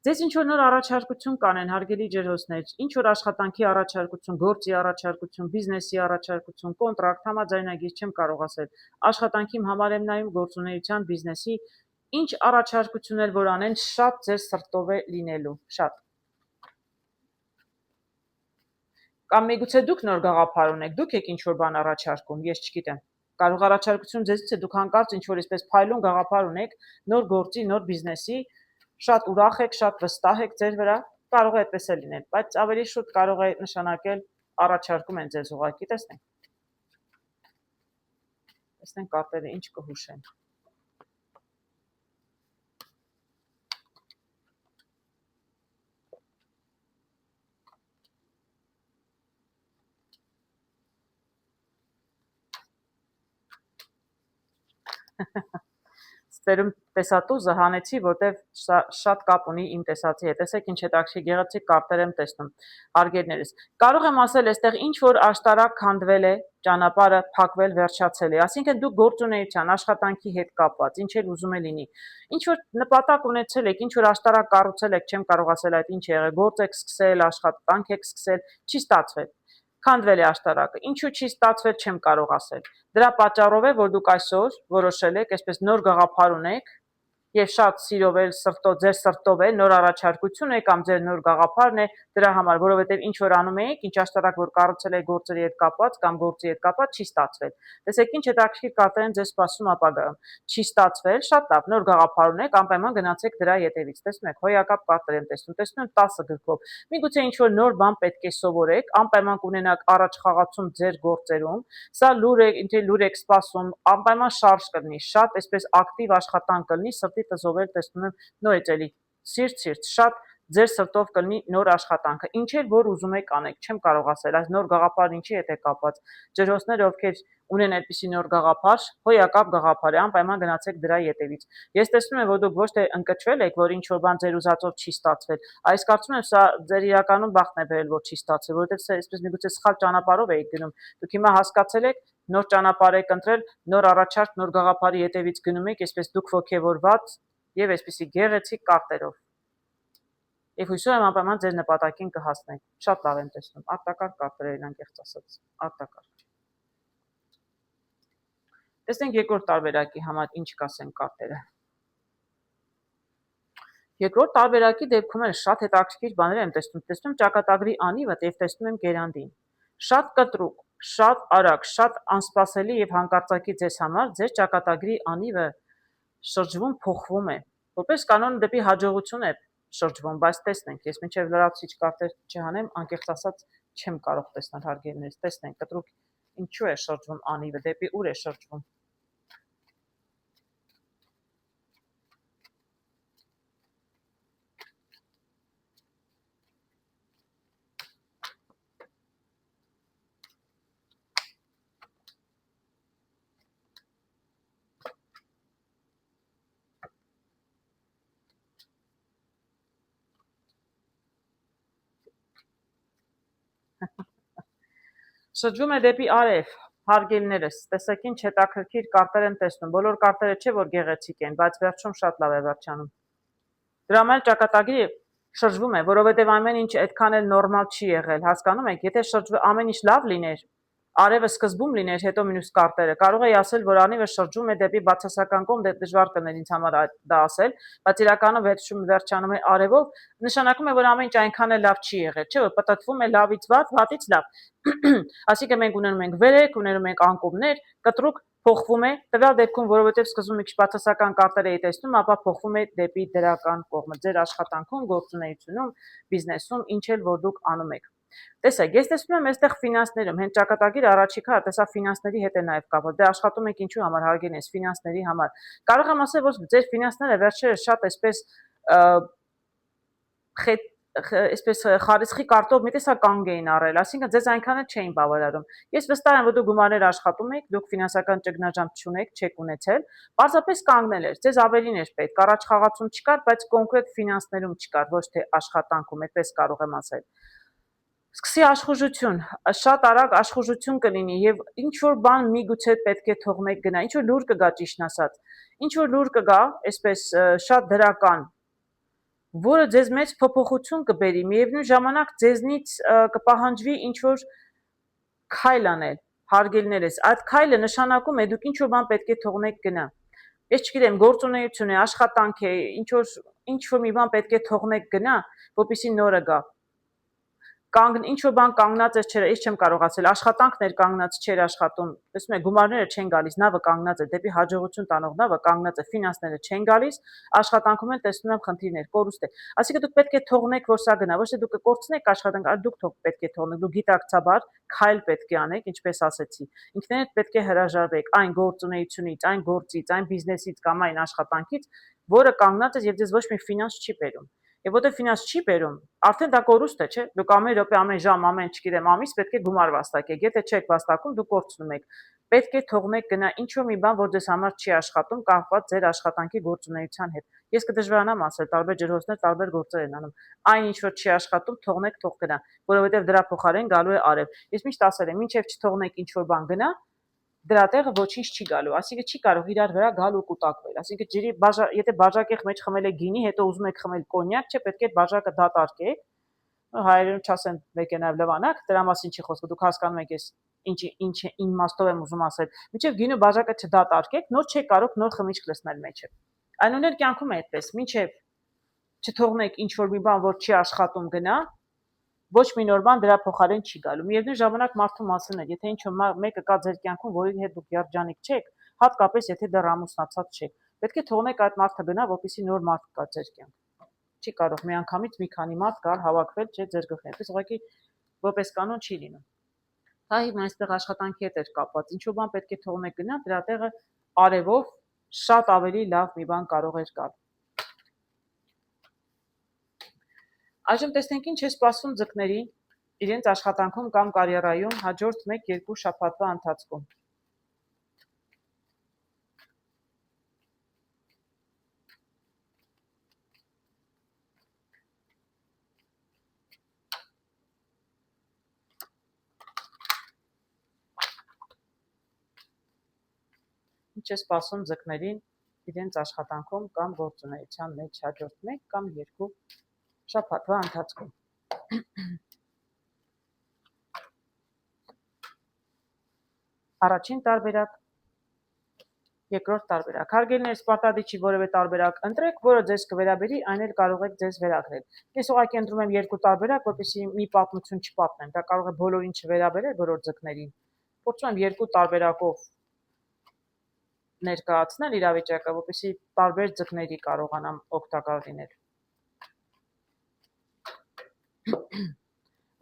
Ձեզ ինչ որ նոր առաջարկություն կանեն, հարգելի ջրհոսներ, ինչ որ աշխատանքի առաջարկություն, գործի առաջարկություն, բիզնեսի առաջարկություն, կոնտրակտ, համաձայնագիր, չեմ կարող ասել, աշխատանքի համար եմ նայում, գործունեության, բիզնեսի, ինչ առաջարկություններ որ անեն, շատ ձեր սրտով է լինելու, շատ։ Կամ միգուցե դուք նոր գաղափար ունեք, դուք եք ինչ որ բան առաջարկում, ես չգիտեմ։ Կարող առաջարկություն ձեզից է, դուք հանկարծ ինչ որ այսպես փայլուն գաղափար ունեք, նոր գործի, նոր բիզնեսի, շատ ուրախ եք, շատ վստահ եք ձեր վրա, կարող է այդպես էլ լինել, բայց ավելի շուտ կարող է նշանակել առաջարկում են ձեզ ուղղակի, տեսնենք։ Տեսնենք կարտերը ինչ կհուշեն։ ծերում տեսատուզը հանեցի, որտեվ շատ կապ ունի իմ տեսածի հետ։ Տեսեք ինչ հետաքրքիր գեղեցիկ կարտեր եմ տեսնում հարգերներս։ Կարող եմ ասել, այստեղ ինչ որ աշտարակ քանդվել է, ճանապարհը փակվել, վերջացել է։ Այսինքն դուք գործունեության, աշխատանքի հետ կապված, ինչ էլ ուզում է լինի։ Ինչ որ նպատակ ունեցել եք, ինչ որ աշտարակ կառուցել եք, չեմ կարող ասել այդ ինչ է եղել, գործ եք սկսել, աշխատանք եք սկսել, չի ստացվել։ Քանդվել է աշտարակը։ Ինչու չի ստացվել, չեմ կարող ասել։ Դրա պատճառով է, որ դուք այսօր որոշել եք, այսպես նոր գաղափար ունեք եւ շատ սիրով էլ ձեր սրտով է նոր առաջարկություն է կամ ձեր նոր գաղափարն է դրա համար, որովհետեւ ինչ որ անում եք, ինչ աշտարակ որ կառուցել եք գործերի հետ կապված կամ գործի հետ կապված չի ստացվել։ Տեսեք ինչ հետաքրքիր կարտեր են ձեզ սպասում ապագայում։ Չի ստացվել, շատ լավ, նոր գաղափար ունեք, անպայման գնացեք դրա յետևից։ Տեսնում եք, հոյակապ կարտեր եմ տեսնում 10 գրքով։ Միգուցե ինչ որ նոր բան պետք է սովորեք, անպայման կունենաք առաջ խաղացում ձեր գործերում։ Սա լուր եք սպասում, անպայման շարժ կլինի, շատ այսպես ակտիվ աշխատանք կլինի, սրտի տզովել տեսնում եմ նոր էլի սիրտ, շատ ձեր սրտով կլինի նոր աշխատանքը։ Ինչ էլ որ ուզում եք անեք, չեմ կարող ասել, այս նոր գաղափարը ինչի հետ է կապված։ Ջրհոսները, ովքեր ունեն այդպիսի նոր գաղափար, հոյակապ գաղափար է, անպայման գնացեք դրա յետևից։ Ես տեսնում եմ, որ դուք ոչ թե ընկճվել եք, որ ինչ որ բան ձեր ուզածով չի ստացվել, այս կարծում եմ սա ձեր իրականում բախտն է բերել, որ չի ստացվել, որովհետև սա այսպես միգուցե սխալ ճանապարհով եք գնում։ Դուք հիմա հասկացել եք, նոր ճանապարհ եք ընտրել, նոր առաջարկ, նոր գաղափարի յետևից գնում եք, այսպես դուք ոգևորված եւ այսպիսի գեղեցիկ կարտերով։ Եվ հույսով եմ անպայման ձեր նպատակին կհասնեք։ Շատ լավ եմ տեսնում։ Արտակարգ կարտեր են անկեղծ ասած, արտակարգ։ Տեսնենք երկրորդ տարբերակի համար ինչ կասեն կարտերը։ Երկրորդ տարբերակի դեպքում էլ շատ հետաքրքիր բաներ եմ տեսնում ճակատագրի անիվը եւ տեսնում եմ գերանդին։ Շատ կտրուկ, շատ արագ, շատ անսպասելի եւ հանկարծակի ձեզ համար ձեր ճակատագրի անիվը շրջվում, փոխվում է։ Որպես կանոն դեպի հաջողություն է շրջվում, բայց տեսնենք, ես մինչև լրացուցիչ կարտեր չհանեմ, անկեղծ ասած չեմ կարող տեսնել հարգերներս, տեսնենք կտրուկ ինչու է շրջվում անիվը, դեպի ուր է շրջվում։ Շրջվում է դեպի արև, հարգելներս, տեսեք ինչ հետաքրքիր կարտեր եմ տեսնում, բոլոր կարտերը չէ որ գեղեցիկ են, բայց վերջում շատ լավ է վերջանում։ Դրա համար ճակատագրի շրջվում է, որովհետև ամեն ինչ այդքան էլ նորմալ չի եղել, հասկանում եք, եթե ամեն ինչ լավ լիներ, արևը սկզբում լիներ, հետո մյուս կարտերը, կարող էի ասել, որ անիվը շրջում է դեպի բացասական կողմ, դժվար կներ ինձ համար դա ասել, բայց իրականում վերջանում է արևով, նշանակում է, որ ամեն ինչ այնքան էլ լավ չի եղել, չէ՞ որ պտտվում է լավից վատ, վատից լավ։ Այսինքն մենք ունենում ենք վերեք, ունենում ենք անկումներ, կտրուկ փոխվում է, տվյալ դեպքում, որովհետև սկզբում մի քիչ բացասական կարտեր էի տեսնում, ապա փոխվում է դեպի դրական կողմը, ձեր աշխատանքում, գործունեությունում, բիզնեսում, ինչ էլ որ դուք անում եք։ Տեսեք, ես տեսնում եմ այստեղ ֆինանսներում, հենց ճակատագիր առաջիկա, տեսա ֆինանսների հետ է նաև կապված։ Դե աշխատում եք ինչու համար հարգելիս ֆինանսների համար։ Կարող եմ ասել, որ ձեր ֆինանսները վերջերս շատ այսպես այսպես խարիսխի կարտով մի տեսակ կանգ էին առել, այսինքն ձեզ այնքան էլ չէին բավարարում։ Ես վստահ եմ, որ դուք գումարներ աշխատում եք, դուք ֆինանսական ճգնաժամ չունեք, չեք ունեցել, պարզապես կանգնել էր, ձեզ ավելին էր պետք, առաջ խաղացում չկար, բայց կոնկրետ ֆինանսներում չկար, ոչ թե աշխատանքում, այդպես կարող եմ ասել։ Սկսի աշխուժություն, շատ արագ աշխուժություն կլինի եւ ինչ որ բան միգուցե պետք է թողնեք գնա, ինչ որ լուր կգա ճիշտն ասած, ինչ որ լուր կգա, այսպես շատ դրական, որը ձեզ մեծ փոփոխություն կբերի, միևնույն ժամանակ ձեզնից կպահանջվի ինչ որ քայլ անել, հարգելներս, այդ քայլը նշանակում է դուք ինչ որ բան պետք է թողնեք գնա։ Ես չգիտեմ, գործունեություն է, աշխատանք է, ինչ որ մի բան պետք է թողնեք գնա, որպեսզի նորը գա։ Ինչ որ բան կանգնած էր, ես չեմ կարող ասել, աշխատանքն էր կանգնած, չէր աշխատում, տեսնում եք, գումարները չեն գալիս, նավը կանգնած է, դեպի հաջողություն տանող նավը կանգնած է, ֆինանսները չեն գալիս, աշխատանքում էլ տեսնում եմ խնդիրներ, կորուստ է։ Այսինքն դուք պետք է թողնեք, որ սա գնա, ոչ թե դուք կկորցնեք աշխատանք, այլ դուք պետք է թողնեք, դուք գիտակցաբար քայլ պետք է անեք, ինչպես ասեցի։ Ինքներդ պետք է հրաժարվեք այն գործունեությունից, այն գործից, այն բիզնեսից կամ այն աշխատանքից, որը կանգնած է եւ ձեզ ոչ մի ֆինանս չի բերում։ Եվ որտեղ ֆինանս չի բերում, արդեն դա կորուստ է, չէ՞։ Դուք ամեն րոպե, ամեն ժամ, ամեն, չգիտեմ, ամիս պետք է գումար վաստակեք։ Եթե չեք վաստակում, դուք կորցնում եք։ Պետք է թողնեք գնա ինչ-որ մի բան, որ ձեզ համար չի աշխատում, կապված ձեր աշխատանքի գործունեության հետ։ Ես կդժվարանամ ասել, տարբեր ջրհոսներ տարբեր գործեր են անում։ Այն ինչ որ չի աշխատում, թողնեք թող գնա, որովհետև դրա փոխարեն գալու է արև։ Ես միշտ ասել եմ, մինչև չթողնեք ինչ որ բան գնա, դրա տեղը ոչինչ չի գալու, այսինքն չի կարող իրար վրա գալ ու կուտակվել, այսինքն ջրի եթե բաժակի մեջ խմել եք գինի, հետո ուզում եք խմել կոնյակ, չէ, պետք է բաժակը դատարկեք, հայերեն չասեն մեկ է նաև լվանակ, դրա մասին չի խոսքը, դուք հասկանում եք ես ինչ իմաստով եմ ուզում ասել, մինչև գինու բաժակը չդատարկեք, նոր չեք կարող նոր խմիչք լցնել մեջը, այնուհետև կյանքում է այդպես, մինչև չթողնեք ինչ որ մի բան, որ չի աշխատում գնա, ոչ մի նոր բան դրա փոխարեն չի գալու։ Միևնույն ժամանակ մարդու մասին է, եթե ինչ-որ մեկը կա ձեր կյանքում, որի հետ դուք երջանիկ չեք, հատկապես եթե դեռ ամուսնացած չեք, պետք է թողնեք այդ մարդը գնա, որպեսզի նոր մարդ գա ձեր կյանք։ Չի կարող միանգամից մի քանի մարդ գալ հավաքվել, չէ, ձեր գլխին։ Այդպես ուղղակի որպես կանոն չի լինում։ Դա հիմա այստեղ աշխատանքի հետ էր կապված։ Ինչ-որ բան պետք է թողնեք գնա, դրա տեղը արևով շատ ավելի լավ մի բան կարող էր գալ։ Այժմ տեսնենք ինչ է սպասում ձկներին իրենց աշխատանքում կամ կարիերայում հաջորդ 1-2 շաբաթվա ընթացքում։ Ինչ է սպասում ձկներին իրենց աշխատանքում կամ գործունեության մեջ հաջորդ 1 կամ 2 շաբաթվա ընթացքում։ Առաջին տարբերակ, երկրորդ տարբերակ։ Հարգելիներ, սպարտադիչի որևէ տարբերակ ընտրեք, որը ձեզ կվերաբերի, այն էլ կարող եք ձեզ վերագրել։ Ես ուղղակի ընտրում եմ 2 տարբերակ, որպեսզի մի պատմություն չպատմեմ, դա կարող է բոլորին չվերաբերել, բոլոր ձկներին։ Փորձում եմ 2 տարբերակով ներկայացնել իրավիճակը, որպեսզի տարբեր ձկների կարողանամ օգտակար լինել։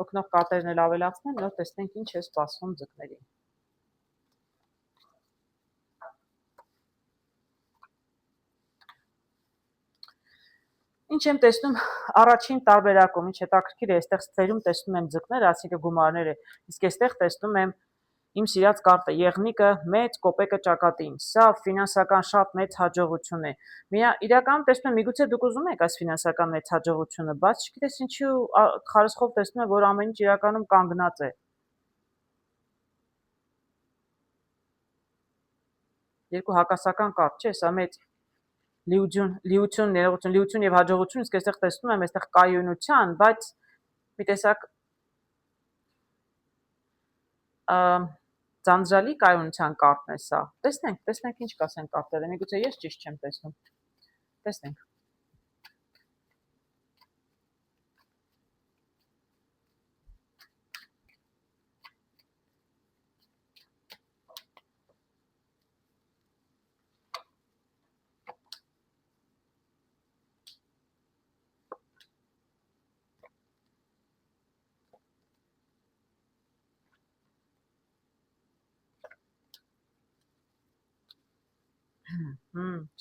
Օգնող կարտերն էլ ավելացնեմ, նոր տեսնենք ինչ է սպասվում ձկներին։ Ինչ եմ տեսնում առաջին տարբերակում, ինչ հետաքրքիր է, այստեղ ստերում տեսնում եմ ձկներ, այսինքն գումարները, իսկ այստեղ տեսնում եմ իմ սիրած կարտը, եղնիկը մեծ կոպեկը ճակատին։ Սա ֆինանսական շատ մեծ հաջողություն է։ Իրականում տեսնում եմ, միգուցե դուք ուզում եք այս ֆինանսական մեծ հաջողությունը, բայց չգիտես ինչու խարսխով տեսնում եմ, որ ամեն ինչ իրականում կանգնած է։ Երկու հակասական կարտ, չէ՞, սա մեծ լիություն, ներողություն, լիություն եւ հաջողություն, իսկ այստեղ տեսնում եմ այստեղ կայունության, բայց մի տեսակ ձանձրալի կայունության կարտն է սա։ Տեսնենք ինչ կասեն կարտերը, միգուցե ես ճիշտ չեմ տեսնում։ Տեսնենք։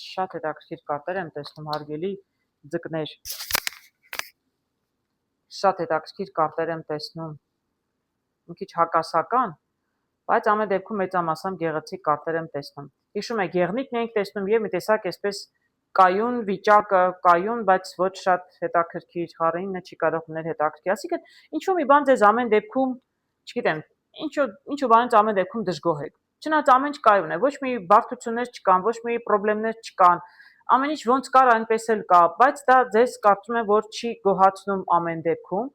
Շատ հետաքրքիր կարտեր եմ տեսնում, հարգելի ձկներ։ Շատ հետաքրքիր կարտեր եմ տեսնում։ Մի քիչ հակասական, բայց ամեն դեպքում մեծամասամբ գեղեցիկ կարտեր եմ տեսնում։ Հիշում եք, եղնիկն ենք տեսնում եւ մի տեսակ այսպես կայուն վիճակը, կայուն, բայց ոչ շատ հետաքրքիր, խառինը չի կարող լինել հետաքրքիր։ Այսինքն, ինչ-որ մի բան ձեզ ամեն դեպքում, չգիտեմ, ինչ-որ բանից ամեն դեպքում դժգոհ եք։ Չնայած ամեն ինչ կայուն է, ոչ մի բարդություններ չկան, ոչ մի խնդիրներ չկան, ամեն ինչ ոնց կար այնպես էլ կա, բայց դա ձեզ կարծում եմ, որ չի գոհացնում ամեն դեպքում։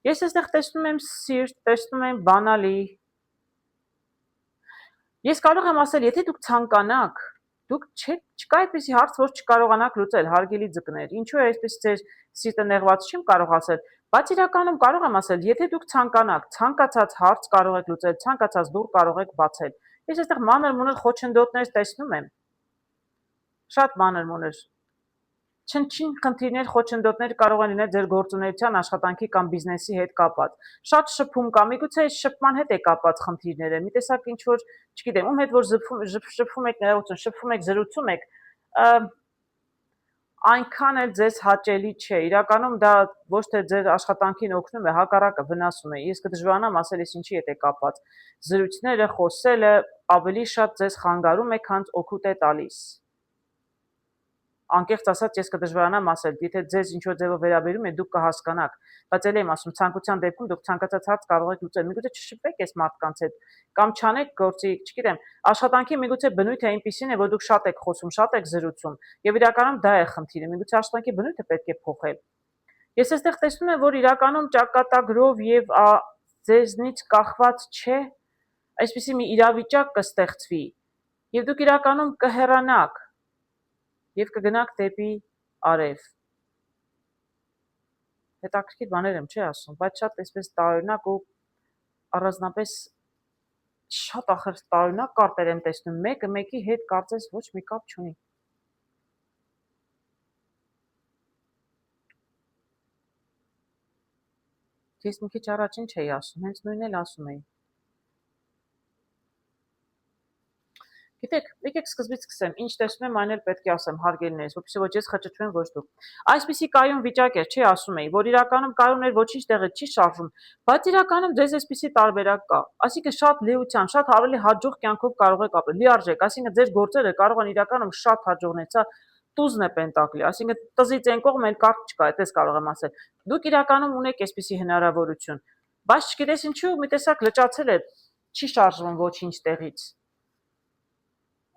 Ես այստեղ տեսնում եմ սիրտ, տեսնում եմ բանալի։ Ես կարող եմ ասել, եթե դուք ցանկանաք, դուք չկա այդպիսի հարց, որ չկարողանաք լուծել, հարգելի ձկներ։ Ինչու է այսպես ձեր սիրտը նեղված, չեմ կարող ասել, բայց իրականում կարող եմ ասել, եթե դուք ցանկանաք, ցանկացած հարց կարող եք լուծել, ցանկացած դուռ կարող եք բացել։ Ես այստեղ մանր-մունր խոչընդոտներ տեսնում եմ։ Շատ մանր-մունր։ Չնչին խնդիրներ, խոչընդոտներ կարող են լինել ձեր գործունեության, աշխատանքի կամ բիզնեսի հետ կապված։ Շատ շփում կա, միգուցե այս շփման հետ է կապված խնդիրները։ Մի տեսակ ինչ որ, չգիտեմ, ում հետ որ շփվում եք, ներողություն, շփվում եք, զրուցում եք, այնքան էլ ձեզ հաճելի չէ։ Իրականում դա ոչ թե ձեր աշխատանքին օգնում է, հակառակը վնասում է։ Ես կդժվարանամ ասել ես ինչի հետ է կապված։ Զրույցները, խոսելը ավելի շատ ձեզ խանգարում է, քան օգուտ է տալիս։ Անկեղծ ասած ես կդժվարանամ ասել, եթե ձեզ ինչ-որ ձևով վերաբերում է, դուք կհասկանաք, բայց ելի եմ ասում, ցանկության դեպքում դուք ցանկացած հարց կարող եք լուծել։ Միգուցե չշփվեք այս մարդկանց հետ, կամ չանեք գործի, չգիտեմ, աշխատանքի միգուցե բնույթը այնպեսին է, որ դուք շատ եք խոսում, շատ եք զրուցում, եւ իրականում դա է խնդիրը։ Միգուցե աշխատանքի բնույթը պետք է փոխել։ Ես այստեղ տեսնում եմ, որ իրականում ճակատագրով եւ ձեզնից կախված չէ, այսպեսի մի իրավիճակ կստեղծվի, եւ դուք իրականում կհեռանաք եւ կգնաք դեպի արև։ Հետաքրքիր բաներ եմ, չի ասում, բայց շատ այսպես տարօրինակ ու առանձնապես շատ ախր տարօրինակ կարտեր եմ տեսնում, մեկը մեկի հետ կարծես ոչ մի կապ չունի։ Ես մի քիչ առաջ ինչ էի ասում, հենց նույնն էլ ասում էի։ Գիտեք, եկեք սկզբից սկսեմ, ինչ տեսնում եմ, այն էլ պետք է ասեմ, հարգելիներս, որպեսզի ոչ ես խճճվեմ, ոչ դուք։ Այսպիսի կայուն վիճակ էր, չի ասում էի, որ իրականում կայուններ ոչինչ տեղը չի շարժվում, բայց իրականում ձեզ այսպիսի տարբերակ կա։ Այսինքն շատ լիության, շատ ավելի հաջող կյանքով կարող եք ապրել, լիարժեք, այսինքն ձեր գործերը կարող են իրականում շատ հաջողներ, սա տուզն է պենտակլի, այսինքն տզից այն կողմ էլ կարճ չկա, այդպես կարող եմ ասել։ Դուք իրականում ունեք այսպիսի հնարավորություն, բայց չգիտես ինչու մի տեսակ լճացել է, չի շարժվում ոչինչ տեղից։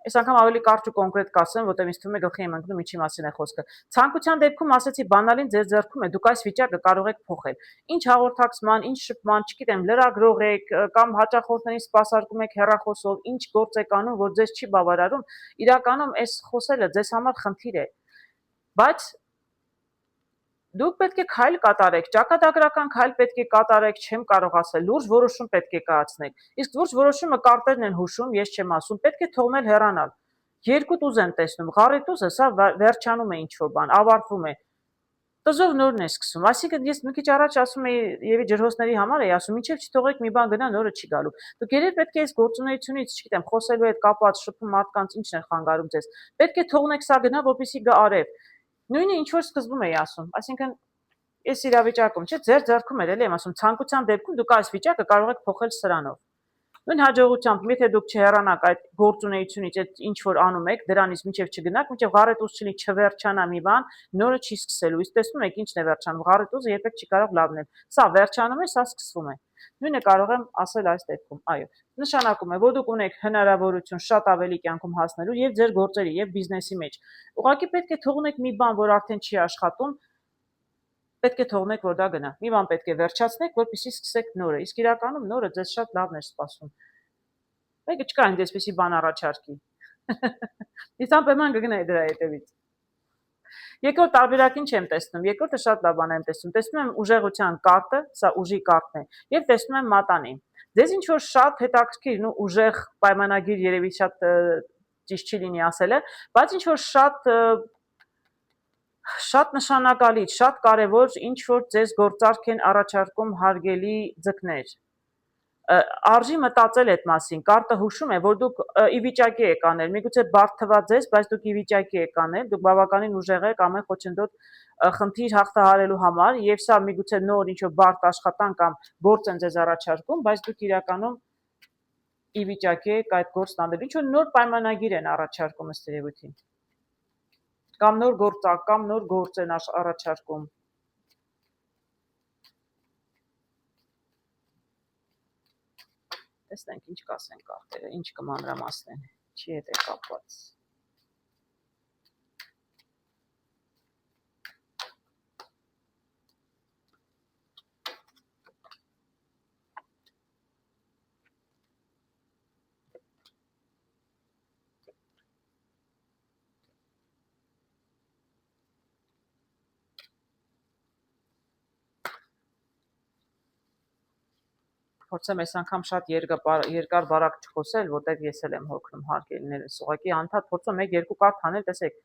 Այս անգամ ավելի կարճ ու կոնկրետ կասեմ, որտեղ ինձ թվում է գլխի եմ ընկնում ինչի մասին է խոսքը։ Ցանկության դեպքում ասեցի բանալին ձեր ձեռքում է, դուք այս վիճակը կարող եք փոխել։ Ինչ հաղորդակցման, ինչ շփման, չգիտեմ, լրագրող եք կամ հաճախորդներին սպասարկում եք հեռախոսով, ինչ գործ եք անում, որ ձեզ չի բավարարում, իրականում այս խոսելը ձեզ համար խնդիր է։ Բայց դուք պետք է քայլ կատարեք, ճակատագրական քայլ պետք է կատարեք, չեմ կարող ասել, լուրջ որոշում պետք է կայացնեք։ Իսկ լուրջ որոշումը կարտերն են հուշում, ես չեմ ասում, պետք է թողնել հեռանալ։ Երկու տուզ եմ տեսնում, ղարի տուզը սա վերջանում է ինչ-որ բան, ավարտվում է։ Տզով նորն է սկսում։ Այսինքն ես մի քիչ առաջ ասում էի եւի ջրհոսների համար էի ասում, ինչեւ չթողեք մի բան գնա, նորը չի գալու։ Դուք երբ պետք է այս գործունեությունից, չգիտեմ, խոսելու հետ կապված շփում մարդկանց ինչն է խանգարում ձեզ։ Պետք է թողնեք սա գնա, որպեսզի գա արև։ Նույնը ինչ որ սկզբում էի ասում, այսինքն այս իրավիճակում, չէ, ձեր ձեռքում էր, էլի եմ ասում, ցանկության դեպքում դուք այս վիճակը կարող եք փոխել սրանով։ Նույն հաջողությամբ, եթե դուք չհեռանաք այդ գործունեությունից, այդ ինչ որ անում եք, դրանից մինչև չգնաք, մինչև ղարետուզ չլինի, չվերջանա մի բան, նորը չի սկսելու։ Իսկ տեսնում եք ինչն է վերջանում, ղարետուզը երբեք չի կարող լավ լինել։ Սա վերջանում է, սա սկսվում է։ Նույնը կարող եմ ասել այս դեպքում, այո։ Նշանակում է, որ դուք ունեք հնարավորություն շատ ավելի կյանքում հասնելու եւ ձեր գործերի եւ բիզնեսի մեջ։ Ուղղակի պետք է թողնեք մի բան, որ արդեն չի աշխատում, պետք է թողնեք, որ դա գնա։ Մի բան պետք է վերջացնեք, որպեսզի սկսեք նորը։ Իսկ իրականում նորը ձեզ շատ լավն էր սպասում։ Մեկը չկա ինձ այսպեսի բան առաջարկի։ Իսկ անպայման կգնայի դրա հետևից։ Երկրորդ տարբերակին չեմ տեսնում։ Երկրորդը շատ լավ բան եմ տեսնում։ Տեսնում եմ ուժեղության կարտը, սա ուժի կարտն է, եւ տեսնում եմ մատանին։ Ձեզ ինչ որ շատ հետաքրքիր ու ուժեղ պայմանագիր երևի շատ ճիշտ չի լինի ասելը, բայց ինչ որ շատ նշանակալից, շատ կարևոր ինչ որ ձեզ գործարք են առաջարկում հարգելի ձկներ։ Արժի մտածել այդ մասին, կարտը հուշում է, որ դուք ի վիճակի եք անել, միգուցե բարդ թվա ձեզ, բայց դուք ի վիճակի եք անել, դուք բավականին ուժեղ եք ամեն խոչընդոտ խնդիր հաղթահարելու համար, եւ սա միգուցե նոր ինչ որ բարդ աշխատանք կամ գործ են ձեզ առաջարկում, բայց դուք իրականում ի վիճակի եք այդ գործն անել։ Ինչ որ նոր պայմանագիր են առաջարկում ըստ երևույթին։ Կամ նոր գործակ, կամ նոր գործ են առաջարկում։ Տեսնենք ինչ կասեն կարտերը, ինչ կմանրամասնեն, չի հետ է կապված։ Փորձեմ այս անգամ շատ երկար բարակ չխոսել, որտեղ ես էլ եմ հոգնում հարգելիներս։ Ուղղակի անդադ փորձում 1-2 կարտ անել, տեսեք։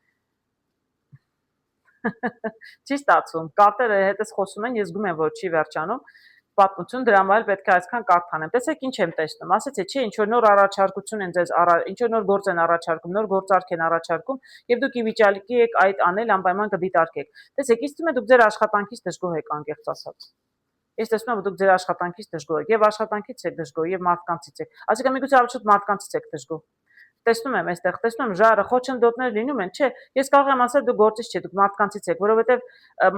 Չի ստացվում։ Կարտերը հետս խոսում են, ես զգում եմ, որ չի վերջանում։ պատմություն, դրա համար էլ պետք է այսքան կարդանեմ։ Տեսեք ինչ եմ տեսնում, ասեցի, չէ, ինչ որ նոր առաջարկություն են ձեզ, ինչ որ նոր գործ են առաջարկում, նոր գործարք են առաջարկում, եւ դուք ի վիճակի եք այդ անել, անպայման կդիտարկեք։ Տեսեք, իսկ դուք ձեր աշխատանքից դժգոհ եք, անկեղծ ասած։ Ես տեսնում եմ, որ դուք ձեր աշխատանքից դժգոհ եք, եւ աշխատանքից եք դժգոհ, եւ մարդկանցից եք։ Այսինքն միգուցե ավելի շուտ մարդկանցից եք դժգոհ։ Տեսնում եմ այստեղ, տեսնում եմ ժառը, խոչընդոտներ լինում են, չէ, ես կարող եմ ասել դուք գործից չէ, դուք մարդկանցից եք, որովհետև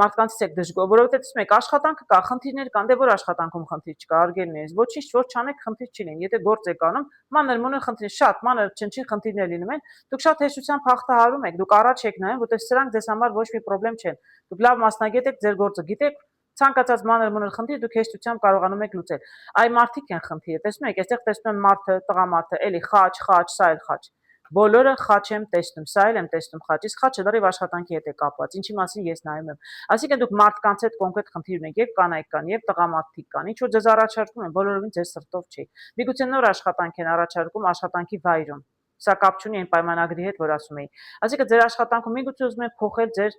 մարդկանցից եք դժգոհ, որովհետև տեսնում եք, աշխատանքը կա, խնդիրներ կան, դե որ աշխատանքում խնդիր չկա, արգելն է, ոչինչ որ չանեք, խնդիր չի լինի, եթե գործ եք անում, մանր-մունր խնդիր, շատ մանր չնչին խնդիրներ լինում են, դուք շատ հեշտությամբ հաղթահարում եք, դուք առաջ եք նայում, որտեղ սրանք ձեզ համար ոչ մի խնդրեմ չեն, դուք լավ մասնագետ եք, ձեր գործը գիտեք, ցանկացած մանր-մունր խնդիր դուք հեշտությամբ կարողանում եք լուծել։ Այ մարդիկ են խնդիրը, տեսնում եք, այստեղ տեսնում եմ մարդը, տղամարդը, էլի խաչ, սա էլ խաչ։ Բոլորը խաչ եմ տեսնում, սա էլ եմ տեսնում խաչ, իսկ խաչը լրիվ աշխատանքի հետ է կապված, ինչի մասին ես նայում եմ։ Այսինքն դուք մարդկանց հետ կոնկրետ խնդիր ունեք, եւ կանայք կան, եւ տղամարդիկ կան, ինչ որ ձեզ առաջարկում են, բոլորովին ձեր սրտով չի։ Միգուցե նոր աշխատանք են առաջարկում աշխատանքի վայրում։ Սա կապ չունի այն պայմանագրի հետ, որ ասում էի։ Այսինքն ձեր աշխատանքում միգուցե ուզում եք փոխել ձեր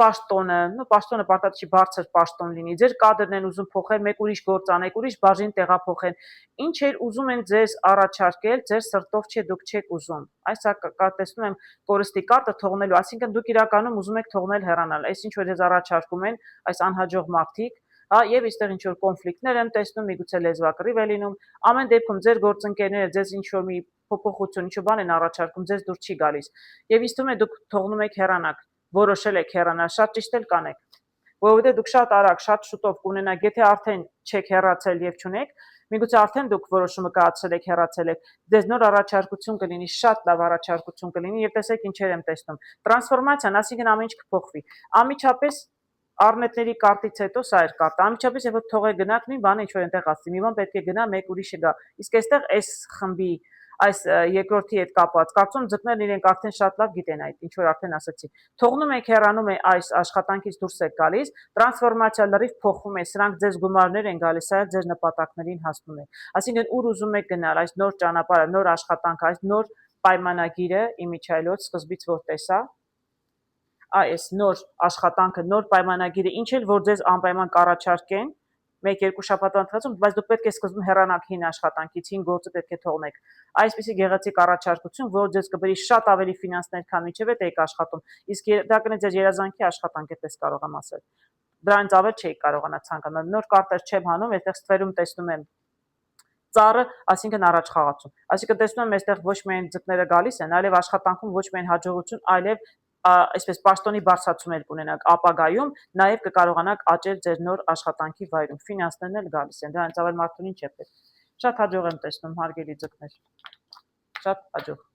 պաշտոնը, պաշտոնը պարտադիր չի բարձր պաշտոն լինի, ձեր կադրն են ուզում փոխել, մեկ ուրիշ գործ անեք, ուրիշ բաժին տեղափոխեն։ Ինչ էր ուզում են ձեզ առաջարկել, ձեր սրտով չէ, դուք չեք ուզում։ Այս տեսնում եմ կորստի կարտը թողնելու, այսինքն դուք իրականում ուզում եք թողնել հեռանալ։ Այս ինչ որ ձեզ առաջարկում են, այս անհաջող մարդիկ, եւ այստեղ ինչ որ կոնֆլիկտներ եմ տեսնում, միգուցե լեզվակռիվ է լինում։ Ամեն դեպքում ձեր գործընկերները ձեզ ինչ որ մի փոփոխություն, ինչ որ բան են առաջարկում, ձեզ դուր չի գալիս։ Եվ ինձ թվում է դուք թողնում եք հեռանալ, որոշել եք հեռանալ, շատ ճիշտ էլ կանեք, որովհետև դուք շատ արագ, շատ շուտով կունենաք, եթե արդեն չեք հեռացել եւ չունեք, միգուցե արդեն դուք որոշումը կայացրել եք, հեռացել եք, դες նոր առաջարկություն կլինի, շատ լավ առաջարկություն կլինի եւ տեսեք ինչեր եմ տեսնում։ Տրանսֆորմացիան, այսինքն ամեն ինչ կփոխվի։ Անմիջապես առնետների կարտից հետո սա էր կարտը, անմիջապես երբ որ թողեք գնաք, մի բան ինչ որ այնտեղ ասի, մի բան պետք է գնա, մեկ ուրիշը գա։ Իսկ այստեղ այս խմբի այս երկրորդի հետ կապված կարծում ձկներն իրենք արդեն շատ լավ գիտեն այդ ինչ որ արդեն ասացի թողնում եք հեռանում է այս աշխատանքից դուրս եք գալիս տրանսֆորմացիա լրիվ փոխվում է սրանք ձեզ գումարներ են գալիս այլ ձեր նպատակներին հասնում եք այսինքն ուր ուզում եք գնալ այս նոր ճանապարհը նոր աշխատանք այս նոր պայմանագիրը իմիջայլոց սկզբից որ տեսա այս նոր աշխատանքը նոր պայմանագիրը ինչ էլ որ ձեզ անպայման կառաջարկեն 1-2 շաբաթվա ընթացքում, բայց դուք պետք է սկզբում հեռանաք հին աշխատանքից, հին գործը պետք է թողնեք։ Այսպիսի գեղեցիկ առաջարկություն, որ ձեզ կբերի շատ ավելի ֆինանսներ, քան մինչև այդ եք աշխատում։ Իսկ դա կնի ձեր երազանքի աշխատանք, այդպես կարող եմ ասել։ Դրանից ավել չէի կարողանա ցանկանալ։ Նոր կարտեր չեմ հանում, այդտեղ ստվերում տեսնում եմ ծառը, այսինքն առաջ խաղացում։ Այսինքն տեսնում եմ, այստեղ ոչ միայն ձկները գալիս են, այլև աշխատանքում ոչ միայն հաջողություն, այլև այսպես պաշտոնի բարձրացում էլ կունենաք ապագայում, նաև կկարողանաք աճել ձեր նոր աշխատանքի վայրում։ Ֆինանսներն էլ գալիս են, դրանից ավել մարդուն ինչ է պետք։ Շատ հաջող եմ տեսնում, հարգելի ձկներ։ Շատ հաջող։